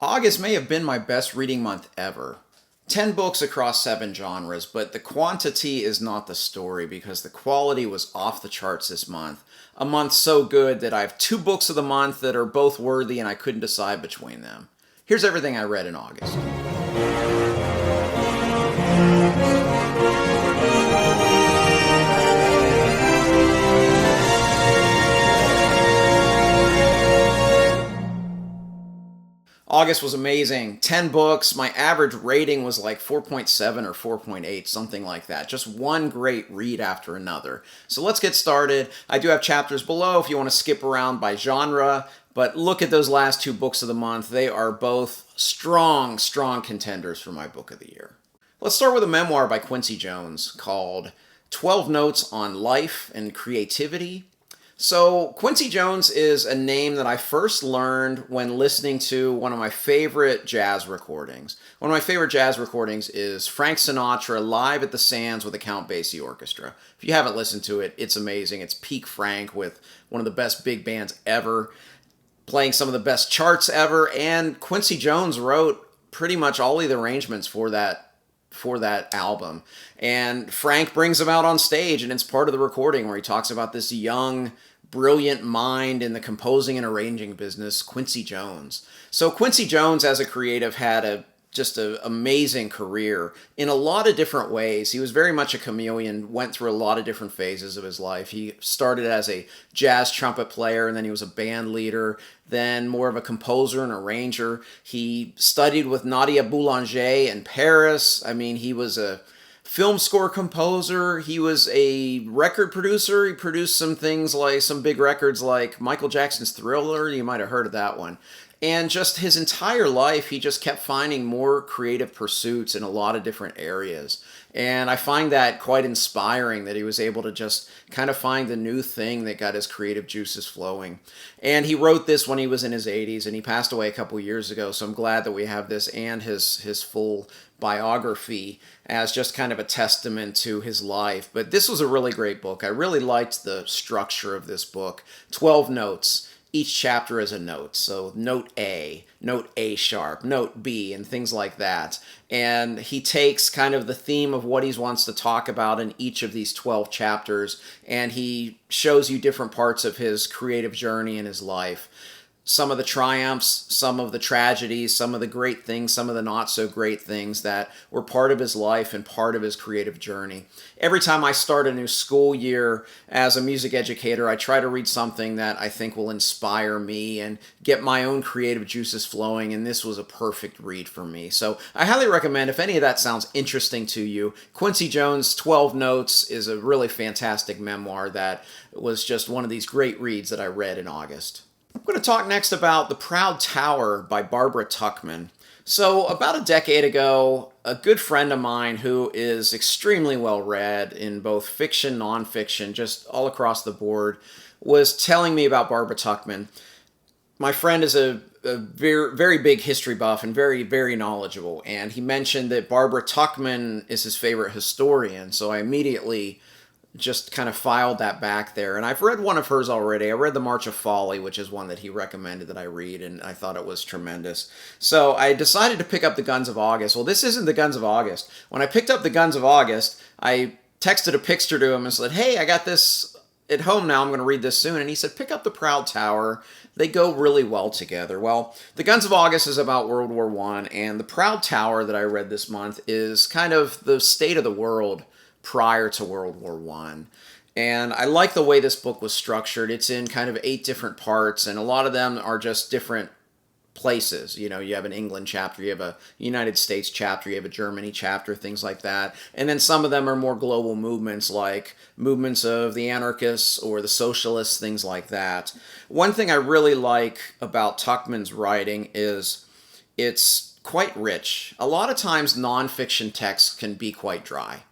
August may have been my best reading month ever. 10 books across 7 genres, but the quantity is not the story because the quality was off the charts this month. A month so good that I have 2 books of the month that are both worthy and I couldn't decide between them. Here's everything I read in August. August was amazing. 10 books. My average rating was like 4.7 or 4.8, something like that. Just one great read after another. So let's get started. I do have chapters below if you want to skip around by genre, but look at those last 2 books of the month. They are both strong contenders for my book of the year. Let's start with a memoir by Quincy Jones called 12 Notes on Life and Creativity. So Quincy Jones is a name that I first learned when listening to one of my favorite jazz recordings. One of my favorite jazz recordings is Frank Sinatra live at the Sands with the Count Basie Orchestra. If you haven't listened to it, it's amazing. It's peak Frank with one of the best big bands ever, playing some of the best charts ever, and Quincy Jones wrote pretty much all of the arrangements for that album. And Frank brings him out on stage, and it's part of the recording where he talks about this young, brilliant mind in the composing and arranging business, Quincy Jones. So Quincy Jones, as a creative, had just an amazing career in a lot of different ways. He was very much a chameleon, went through a lot of different phases of his life. He started as a jazz trumpet player, and then he was a band leader, then more of a composer and arranger. He studied with Nadia Boulanger in Paris. I mean, he was a film score composer. He was a record producer. He produced some things like some big records like Michael Jackson's Thriller. You might have heard of that one. And just his entire life, he just kept finding more creative pursuits in a lot of different areas. And I find that quite inspiring that he was able to just kind of find the new thing that got his creative juices flowing. And he wrote this when he was in his 80s, and he passed away a couple years ago. So I'm glad that we have this and his full biography as just kind of a testament to his life. But this was a really great book. I really liked the structure of this book. 12 notes. Each chapter is a note. So note A sharp, note B, and things like that. And he takes kind of the theme of what he wants to talk about in each of these 12 chapters, and he shows you different parts of his creative journey in his life. Some of the triumphs, some of the tragedies, some of the great things, some of the not so great things that were part of his life and part of his creative journey. Every time I start a new school year as a music educator, I try to read something that I think will inspire me and get my own creative juices flowing, and this was a perfect read for me. So I highly recommend, if any of that sounds interesting to you, Quincy Jones' 12 Notes is a really fantastic memoir that was just one of these great reads that I read in August. I'm going to talk next about The Proud Tower by Barbara Tuchman. So about a decade ago, a good friend of mine who is extremely well read in both fiction, nonfiction, just all across the board, was telling me about Barbara Tuchman. My friend is a very big history buff and very knowledgeable, and he mentioned that Barbara Tuchman is his favorite historian, so I immediately just kind of filed that back there. And I've read one of hers already. I read The March of Folly, which is one that he recommended that I read, and I thought it was tremendous. So I decided to pick up The Guns of August. Well, this isn't The Guns of August. When I picked up The Guns of August, I texted a picture to him and said, hey, I got this at home now. I'm going to read this soon. And he said, pick up The Proud Tower. They go really well together. Well, The Guns of August is about World War I, and The Proud Tower that I read this month is kind of the state of the world prior to World War I. And I like the way this book was structured. It's in kind of 8 different parts, and a lot of them are just different places. You know, you have an England chapter, you have a United States chapter, you have a Germany chapter, things like that. And then some of them are more global movements, like movements of the anarchists or the socialists, things like that. One thing I really like about Tuchman's writing is it's quite rich. A lot of times nonfiction texts can be quite dry.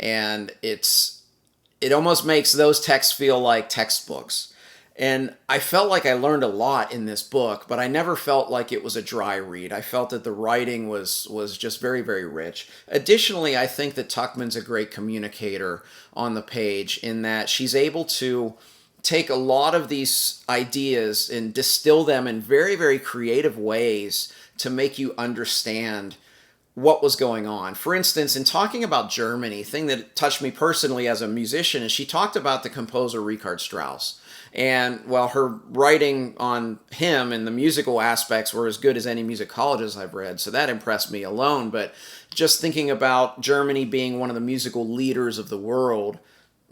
And it almost makes those texts feel like textbooks. And I felt like I learned a lot in this book, but I never felt like it was a dry read. I felt that the writing was just very rich. Additionally, I think that Tuchman's a great communicator on the page in that she's able to take a lot of these ideas and distill them in very creative ways to make you understand what was going on. For instance, in talking about Germany, thing that touched me personally as a musician is she talked about the composer Richard Strauss. And while her writing on him and the musical aspects were as good as any musicologist I've read, so that impressed me alone. But just thinking about Germany being one of the musical leaders of the world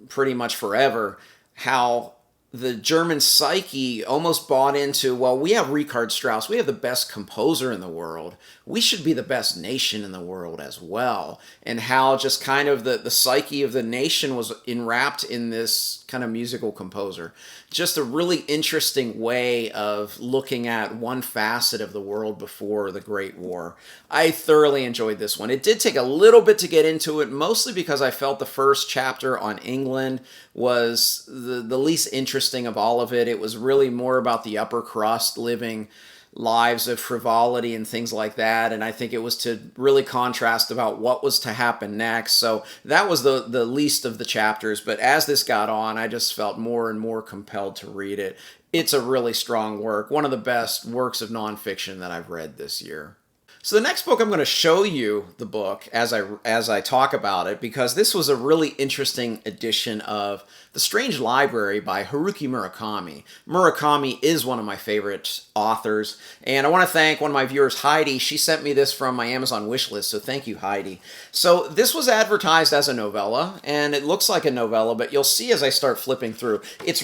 pretty much forever, how the German psyche almost bought into, well, we have Richard Strauss, we have the best composer in the world, we should be the best nation in the world as well. And how just kind of the psyche of the nation was enwrapped in this kind of musical composer. Just a really interesting way of looking at one facet of the world before the Great War. I thoroughly enjoyed this one. It did take a little bit to get into it, mostly because I felt the first chapter on England was the least interesting of all of it. It was really more about the upper crust living lives of frivolity and things like that, and I think it was to really contrast about what was to happen next. So that was the least of the chapters, but as this got on, I just felt more and more compelled to read it. It's a really strong work, one of the best works of nonfiction that I've read this year. So the next book, I'm going to show you the book as I talk about it, because this was a really interesting edition of The Strange Library by Haruki Murakami. Murakami is one of my favorite authors, and I want to thank one of my viewers, Heidi. She sent me this from my Amazon wishlist, so thank you, Heidi. So this was advertised as a novella, and it looks like a novella, but you'll see as I start flipping through, it's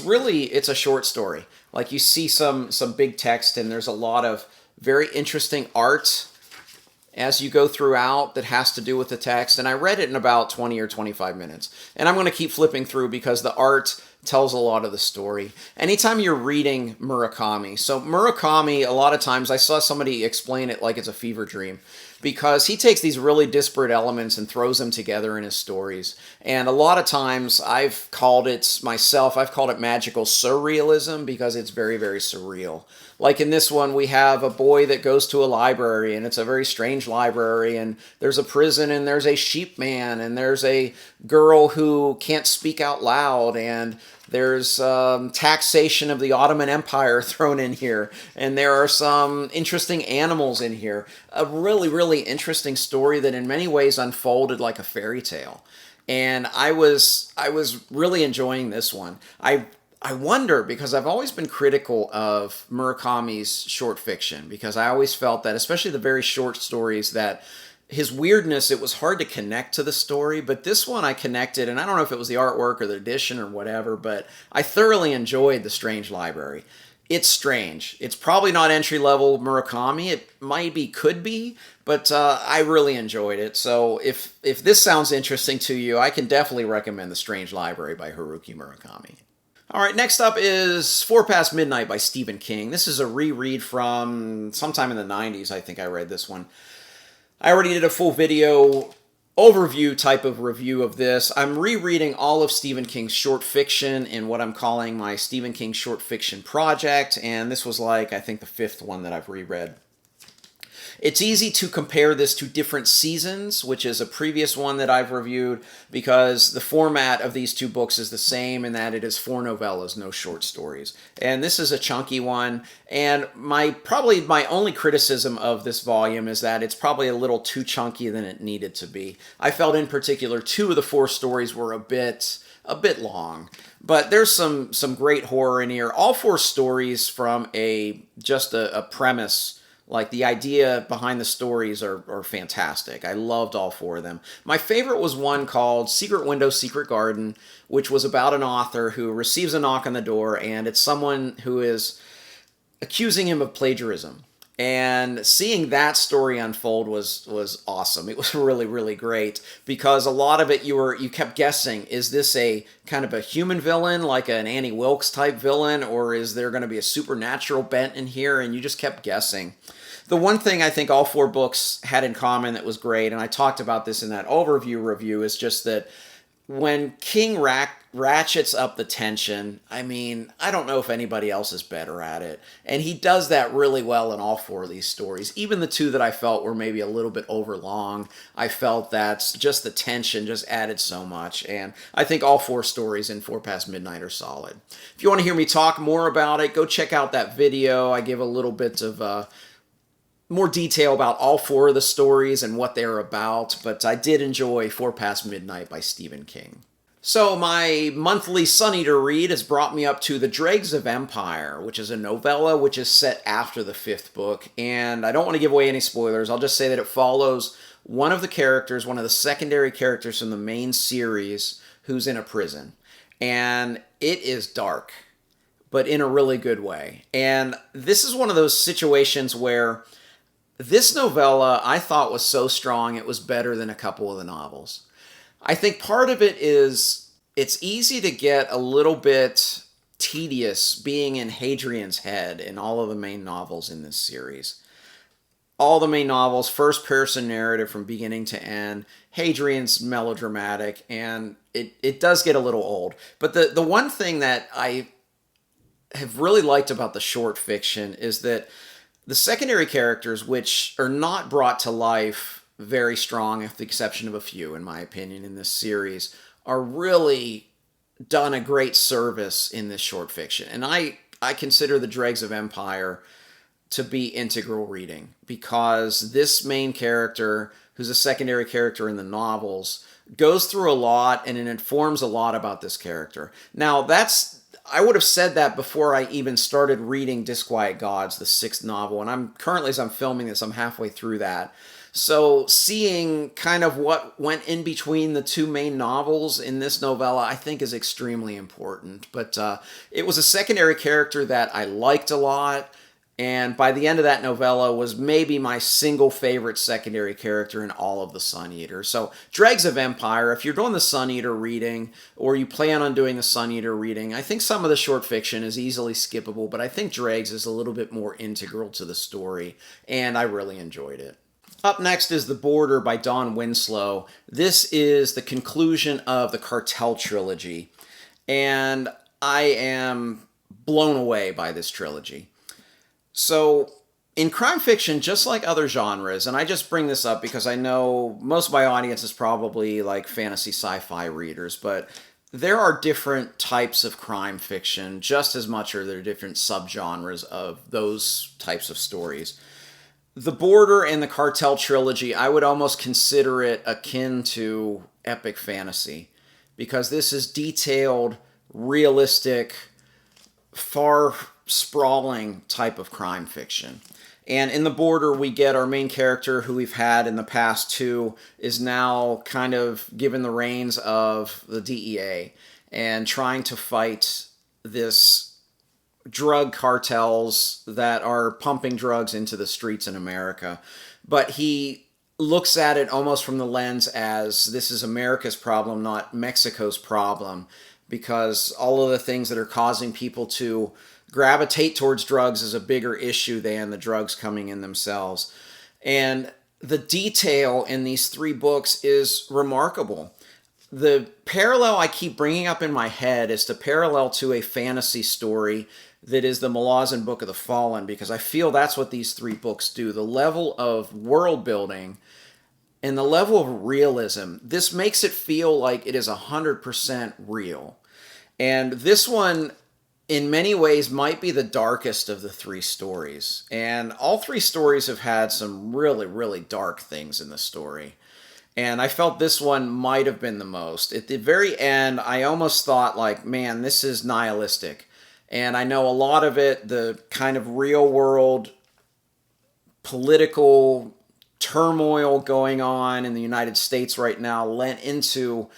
a short story. Like, you see some big text, and there's a lot of very interesting art as you go throughout that has to do with the text. And I read it in about 20 or 25 minutes. And I'm going to keep flipping through because the art tells a lot of the story. Anytime you're reading Murakami, so Murakami, a lot of times I saw somebody explain it like it's a fever dream, because he takes these really disparate elements and throws them together in his stories. And a lot of times I've called it magical surrealism, because it's very, very surreal. Like in this one, we have a boy that goes to a library, and it's a very strange library, and there's a prison, and there's a sheep man, and there's a girl who can't speak out loud, and there's taxation of the Ottoman Empire thrown in here, and there are some interesting animals in here. A really, really interesting story that in many ways unfolded like a fairy tale. And I was really enjoying this one. I wonder, because I've always been critical of Murakami's short fiction, because I always felt that, especially the very short stories, that his weirdness, it was hard to connect to the story. But this one I connected, and I don't know if it was the artwork or the edition or whatever, but I thoroughly enjoyed The Strange Library. It's strange. It's probably not entry-level Murakami. It could be, but I really enjoyed it. So if this sounds interesting to you, I can definitely recommend The Strange Library by Haruki Murakami. All right, next up is 4 Past Midnight by Stephen King. This is a reread from sometime in the 90s, I think I read this one. I already did a full video overview type of review of this. I'm rereading all of Stephen King's short fiction in what I'm calling my Stephen King short fiction project, and this was I think the 5th one that I've reread. It's easy to compare this to Different Seasons, which is a previous one that I've reviewed, because the format of these two books is the same in that it is 4 novellas, no short stories. And this is a chunky one, and probably my only criticism of this volume is that it's probably a little too chunky than it needed to be. I felt in particular 2 of the 4 stories were a bit long. But there's some great horror in here. All 4 stories from just a premise. Like, the idea behind the stories are fantastic. I loved all 4 of them. My favorite was one called Secret Window, Secret Garden, which was about an author who receives a knock on the door, and it's someone who is accusing him of plagiarism. And seeing that story unfold was awesome. It was really, really great, because a lot of it you kept guessing, is this a kind of a human villain, like an Annie Wilkes type villain, or is there going to be a supernatural bent in here? And you just kept guessing. The one thing I think all 4 books had in common that was great, and I talked about this in that overview review, is just that when King ratchets up the tension, I don't know if anybody else is better at it. And he does that really well in all 4 of these stories. Even the 2 that I felt were maybe a little bit overlong, I felt that just the tension just added so much. And I think all 4 stories in 4 Past Midnight are solid. If you want to hear me talk more about it, go check out that video. I give a little bit of more detail about all four of the stories and what they're about, but I did enjoy Four Past Midnight by Stephen King. So my monthly Sun Eater read has brought me up to The Dregs of Empire, which is a novella which is set after the fifth book. And I don't want to give away any spoilers. I'll just say that it follows one of the characters, one of the secondary characters from the main series, who's in a prison. And it is dark, but in a really good way. And this is one of those situations where this novella I thought was so strong it was better than a couple of the novels. I think part of it is it's easy to get a little bit tedious being in Hadrian's head in all of the main novels in this series. All the main novels, first-person narrative from beginning to end. Hadrian's melodramatic, and it does get a little old. But the one thing that I have really liked about the short fiction is that the secondary characters, which are not brought to life very strong, with the exception of a few, in my opinion, in this series, are really done a great service in this short fiction. And I consider The Dregs of Empire to be integral reading, because this main character, who's a secondary character in the novels, goes through a lot and it informs a lot about this character. Now, I would have said that before I even started reading Disquiet Gods, the sixth novel, and currently, as I'm filming this, I'm halfway through that. So seeing kind of what went in between the two main novels in this novella, I think is extremely important. But it was a secondary character that I liked a lot, and by the end of that novella was maybe my single favorite secondary character in all of the Sun Eater. So Dregs of Empire, if you're doing the Sun Eater reading, or you plan on doing the Sun Eater reading, I think some of the short fiction is easily skippable, but I think Dregs is a little bit more integral to the story, and I really enjoyed it. Up next is The Border by Don Winslow. This is the conclusion of the Cartel trilogy, and I am blown away by this trilogy. So, in crime fiction, just like other genres, and I just bring this up because I know most of my audience is probably like fantasy sci-fi readers, but there are different types of crime fiction, just as much are there different subgenres of those types of stories. The Border and the Cartel trilogy, I would almost consider it akin to epic fantasy, because this is detailed, realistic, far-sprawling type of crime fiction. And in The Border, we get our main character, who we've had in the past two, is now kind of given the reins of the DEA and trying to fight this drug cartels that are pumping drugs into the streets in America. But he looks at it almost from the lens as this is America's problem, not Mexico's problem, because all of the things that are causing people to gravitate towards drugs is a bigger issue than the drugs coming in themselves. And the detail in these three books is remarkable. The parallel I keep bringing up in my head is to parallel to a fantasy story that is the Malazan Book of the Fallen, because I feel that's what these three books do. The level of world building and the level of realism, this makes it feel like it is 100% real. And this one, in many ways, might be the darkest of the three stories. And all three stories have had some really, really dark things in the story. And I felt this one might have been the most. At the very end, I almost thought, like, man, this is nihilistic. And I know a lot of it, the kind of real world political turmoil going on in the United States right now lent into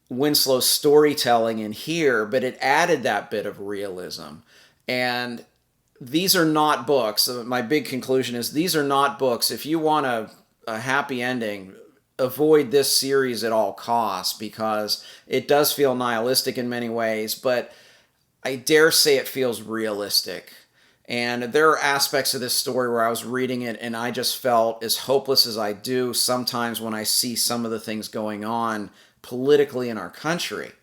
Winslow's storytelling in here, but it added that bit of realism. And these are not books. My big conclusion is these are not books. If you want a happy ending, avoid this series at all costs, because it does feel nihilistic in many ways, but I dare say it feels realistic. And there are aspects of this story where I was reading it and I just felt as hopeless as I do sometimes when I see some of the things going on politically in our country.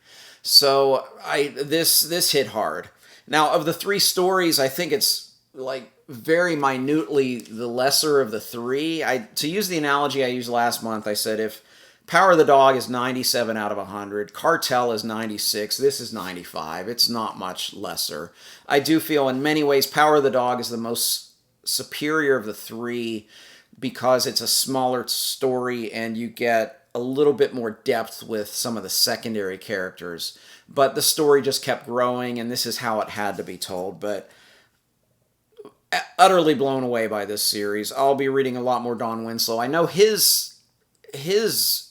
So this hit hard. Now, of the three stories, I think it's like very minutely the lesser of the three. To use the analogy I used last month, I said if Power of the Dog is 97 out of 100. Cartel is 96. This is 95. It's not much lesser. I do feel in many ways Power of the Dog is the most superior of the three because it's a smaller story and you get a little bit more depth with some of the secondary characters. But the story just kept growing, and this is how it had to be told. But utterly blown away by this series. I'll be reading a lot more Don Winslow. I know his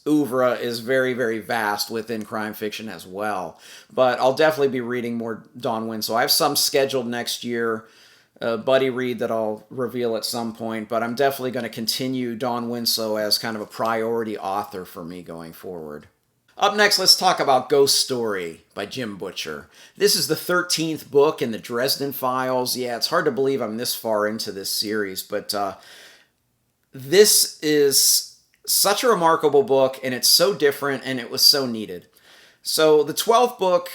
oeuvre is very, very vast within crime fiction as well. But I'll definitely be reading more Don Winslow. I have some scheduled next year, a buddy read that I'll reveal at some point, but I'm definitely going to continue Don Winslow as kind of a priority author for me going forward. Up next, let's talk about Ghost Story by Jim Butcher. This is the 13th book in the Dresden Files. Yeah, it's hard to believe I'm this far into this series, but this is such a remarkable book, and it's so different, and it was so needed. So the 12th book,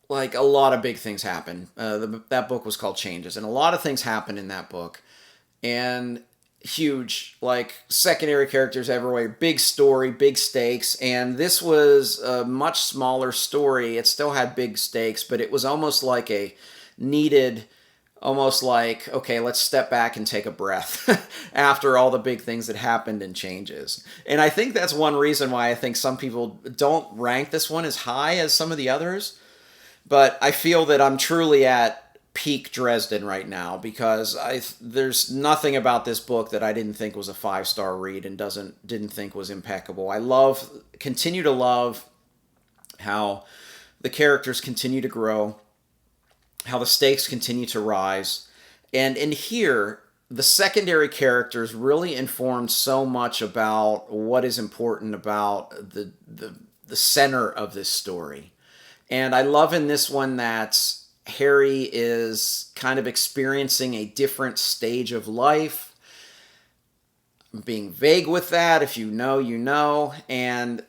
like, a lot of big things happen. That book was called Changes, and a lot of things happen in that book. And huge, like, secondary characters everywhere, big story, big stakes, and this was a much smaller story. It still had big stakes, but it was almost like a needed, almost like, okay, let's step back and take a breath after all the big things that happened in Changes. And I think that's one reason why I think some people don't rank this one as high as some of the others, but I feel that I'm truly at peak Dresden right now, because there's nothing about this book that I didn't think was a 5-star read and didn't think was impeccable. Continue to love how the characters continue to grow, how the stakes continue to rise, and in here the secondary characters really informed so much about what is important about the center of this story. And I love in this one that Harry is kind of experiencing a different stage of life. I'm being vague with that. If you know, you know. And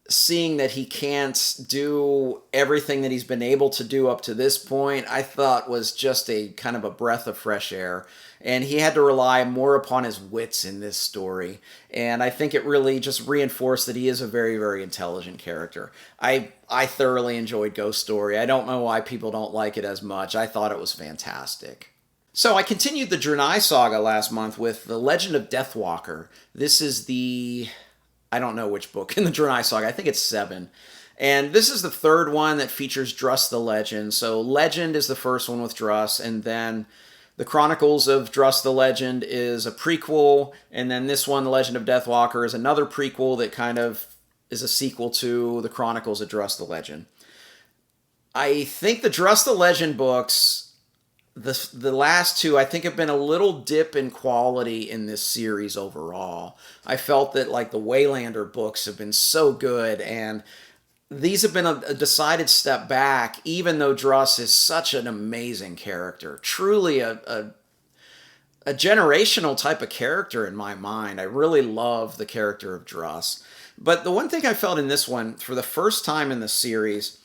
seeing that he can't do everything that he's been able to do up to this point, I thought was just a kind of a breath of fresh air. And he had to rely more upon his wits in this story. And I think it really just reinforced that he is a very, very intelligent character. I thoroughly enjoyed Ghost Story. I don't know why people don't like it as much. I thought it was fantastic. So I continued the Drenai saga last month with The Legend of Deathwalker. This is I don't know which book in the Drenai saga. I think it's 7. And this is the third one that features Druss the Legend. So Legend is the first one with Druss, and then The Chronicles of Druss the Legend is a prequel, and then this one, The Legend of Deathwalker, is another prequel that kind of is a sequel to The Chronicles of Druss the Legend. I think the Druss the Legend books, the last two, I think have been a little dip in quality in this series overall. I felt that, like, the Waylander books have been so good, and these have been a decided step back, even though Druss is such an amazing character. Truly a generational type of character in my mind. I really love the character of Druss. But the one thing I felt in this one, for the first time in the series,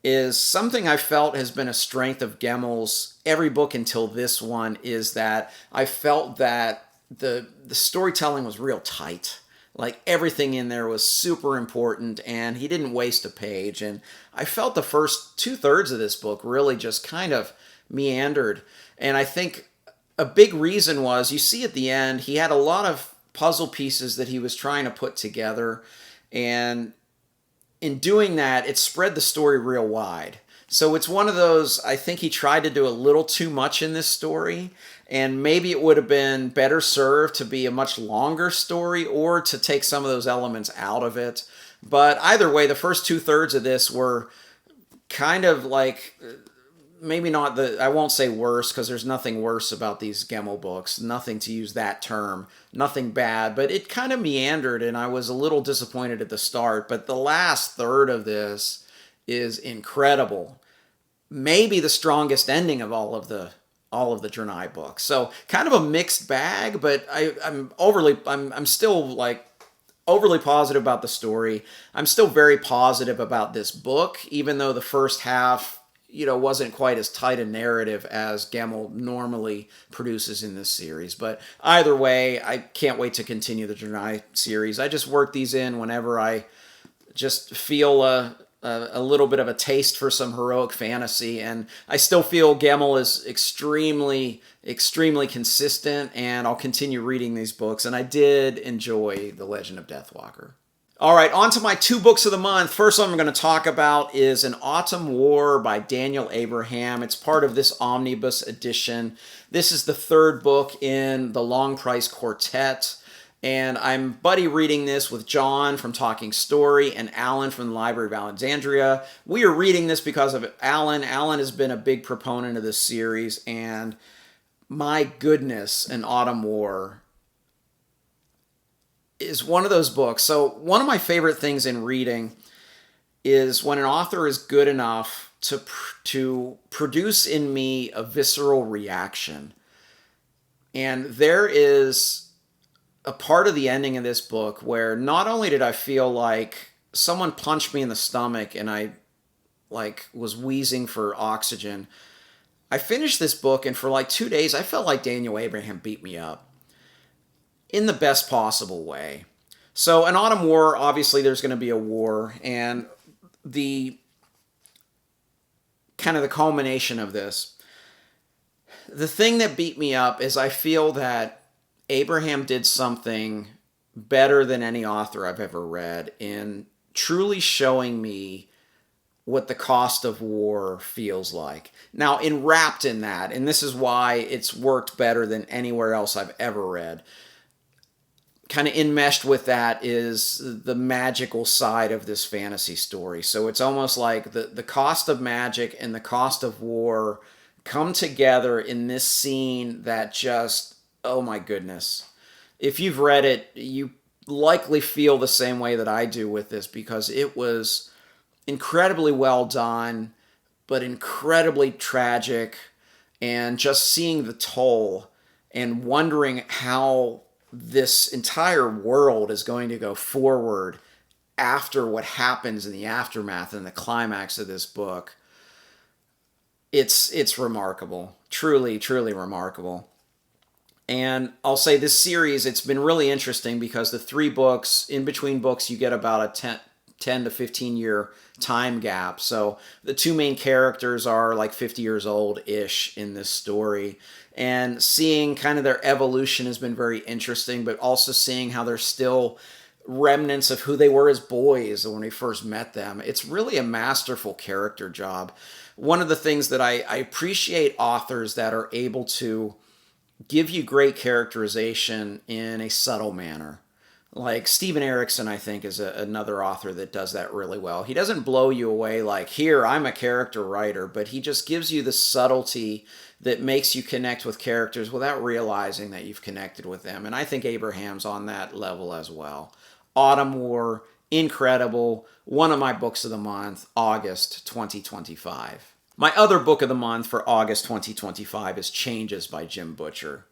is something I felt has been a strength of Gemmell's every book until this one, is that I felt that the storytelling was real tight. Like, everything in there was super important, and he didn't waste a page. And I felt the first 2/3 of this book really just kind of meandered. And I think a big reason was, you see at the end, he had a lot of puzzle pieces that he was trying to put together. And in doing that, it spread the story real wide. So it's one of those, I think he tried to do a little too much in this story, and maybe it would have been better served to be a much longer story, or to take some of those elements out of it. But either way, the first 2/3 of this were kind of like, maybe not I won't say worse, because there's nothing worse about these Gemmell books, nothing to use that term, nothing bad, but it kind of meandered, and I was a little disappointed at the start. But the last third of this is incredible. Maybe the strongest ending of all of the Drenai books. So kind of a mixed bag, but I'm still, like, overly positive about the story. I'm still very positive about this book, even though the first half, wasn't quite as tight a narrative as Gemmell normally produces in this series. But either way, I can't wait to continue the Drenai series. I just work these in whenever I just feel a little bit of a taste for some heroic fantasy, and I still feel Gemmell is extremely consistent, and I'll continue reading these books, and I did enjoy The Legend of Deathwalker. All right, on to my 2 books of the month. First one I'm going to talk about is An Autumn War by Daniel Abraham. It's part of this omnibus edition. This is the 3rd book in the Long Price Quartet, and I'm buddy reading this with John from Talking Story and Alan from the Library of Alexandria. We are reading this because of Alan. Alan has been a big proponent of this series, and my goodness, An Autumn War is one of those books. So one of my favorite things in reading is when an author is good enough to produce in me a visceral reaction. And there is a part of the ending of this book where not only did I feel like someone punched me in the stomach and I was wheezing for oxygen, I finished this book and for 2 days I felt like Daniel Abraham beat me up in the best possible way. So An Autumn War, obviously there's going to be a war, and the kind of the culmination of this. The thing that beat me up is I feel that Abraham did something better than any author I've ever read in truly showing me what the cost of war feels like. Now, wrapped in that, and this is why it's worked better than anywhere else I've ever read, kind of enmeshed with that is the magical side of this fantasy story. So it's almost like the cost of magic and the cost of war come together in this scene that just, oh my goodness. If you've read it, you likely feel the same way that I do with this, because it was incredibly well done, but incredibly tragic, and just seeing the toll and wondering how this entire world is going to go forward after what happens in the aftermath and the climax of this book. It's remarkable. Truly remarkable. And I'll say this series, it's been really interesting because the 3 books, in between books, you get about a 10 to 15 year time gap. So the 2 main characters are 50 years old-ish in this story. And seeing kind of their evolution has been very interesting, but also seeing how they're still remnants of who they were as boys when we first met them. It's really a masterful character job. One of the things that I appreciate authors that are able to give you great characterization in a subtle manner. Like Stephen Erickson, I think, is another author that does that really well. He doesn't blow you away like, here, I'm a character writer, but he just gives you the subtlety that makes you connect with characters without realizing that you've connected with them. And I think Abraham's on that level as well. Autumn War, incredible. One of my books of the month, August 2025. My other book of the month for August 2025 is Changes by Jim Butcher.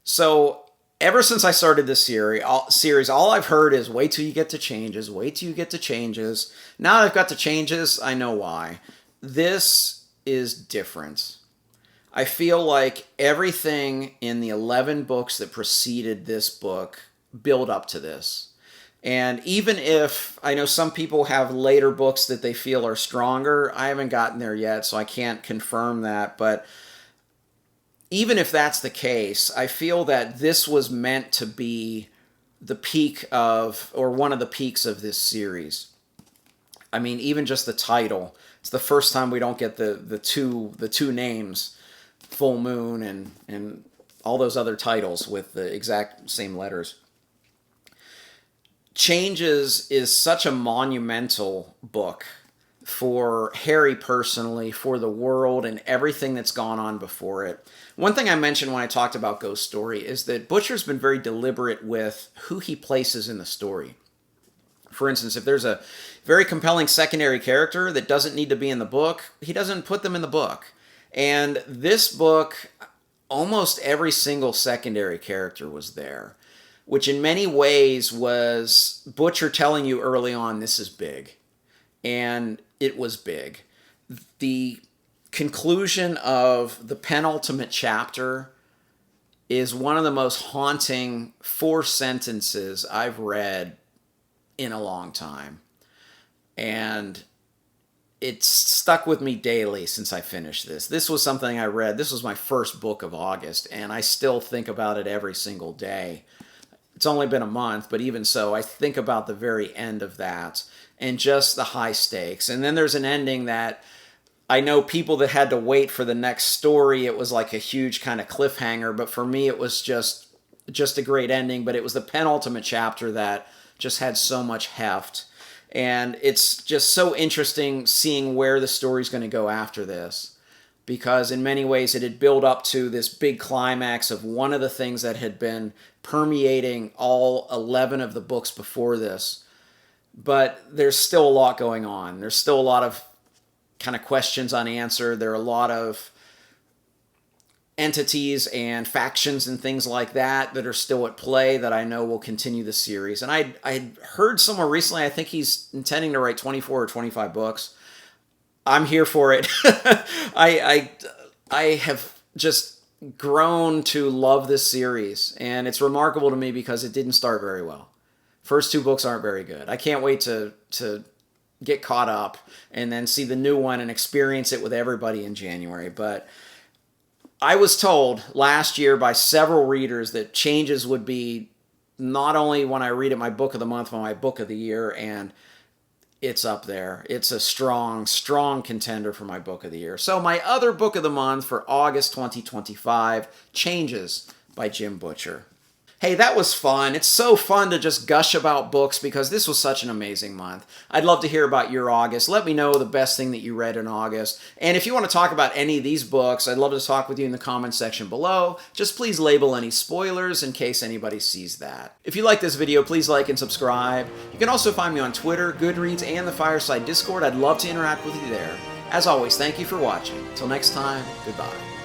So ever since I started this series, all I've heard is wait till you get to Changes, wait till you get to Changes. Now that I've got to Changes, I know why. This is different. I feel like everything in the 11 books that preceded this book build up to this. And even if I know some people have later books that they feel are stronger, I haven't gotten there yet, so I can't confirm that. But even if that's the case, I feel that this was meant to be the peak of, or one of the peaks of this series. I mean, even just the title. It's the first time we don't get the two names, Full Moon and all those other titles with the exact same letters. Changes is such a monumental book for Harry personally, for the world, and everything that's gone on before it. One thing I mentioned when I talked about Ghost Story is that Butcher's been very deliberate with who he places in the story. For instance, if there's a very compelling secondary character that doesn't need to be in the book, he doesn't put them in the book. And this book, almost every single secondary character was there, which in many ways was Butcher telling you early on, this is big. And it was big. The conclusion of the penultimate chapter is one of the most haunting 4 sentences I've read in a long time. And it's stuck with me daily since I finished this. This was something I read. This was my first book of August, and I still think about it every single day. It's only been a month, but even so, I think about the very end of that and just the high stakes. And then there's an ending that I know people that had to wait for the next story, it was like a huge kind of cliffhanger, but for me it was just a great ending, but it was the penultimate chapter that just had so much heft. And it's just so interesting seeing where the story's going to go after this, because in many ways it had built up to this big climax of one of the things that had been permeating all 11 of the books before this. But there's still a lot going on. There's still a lot of kind of questions unanswered. There are a lot of entities and factions and things like that are still at play that I know will continue the series. And I heard somewhere recently, I think he's intending to write 24 or 25 books. I'm here for it. I have just grown to love this series, and it's remarkable to me because it didn't start very well. First two books aren't very good. I can't wait to get caught up and then see the new one and experience it with everybody in January. But I was told last year by several readers that Changes would be not only when I read it my book of the month, but my book of the year, and it's up there. It's a strong, strong contender for my book of the year. So my other book of the month for August 2025, Changes by Jim Butcher. Hey, that was fun. It's so fun to just gush about books because this was such an amazing month. I'd love to hear about your August. Let me know the best thing that you read in August. And if you want to talk about any of these books, I'd love to talk with you in the comments section below. Just please label any spoilers in case anybody sees that. If you like this video, please like and subscribe. You can also find me on Twitter, Goodreads, and the Fireside Discord. I'd love to interact with you there. As always, thank you for watching. Till next time, goodbye.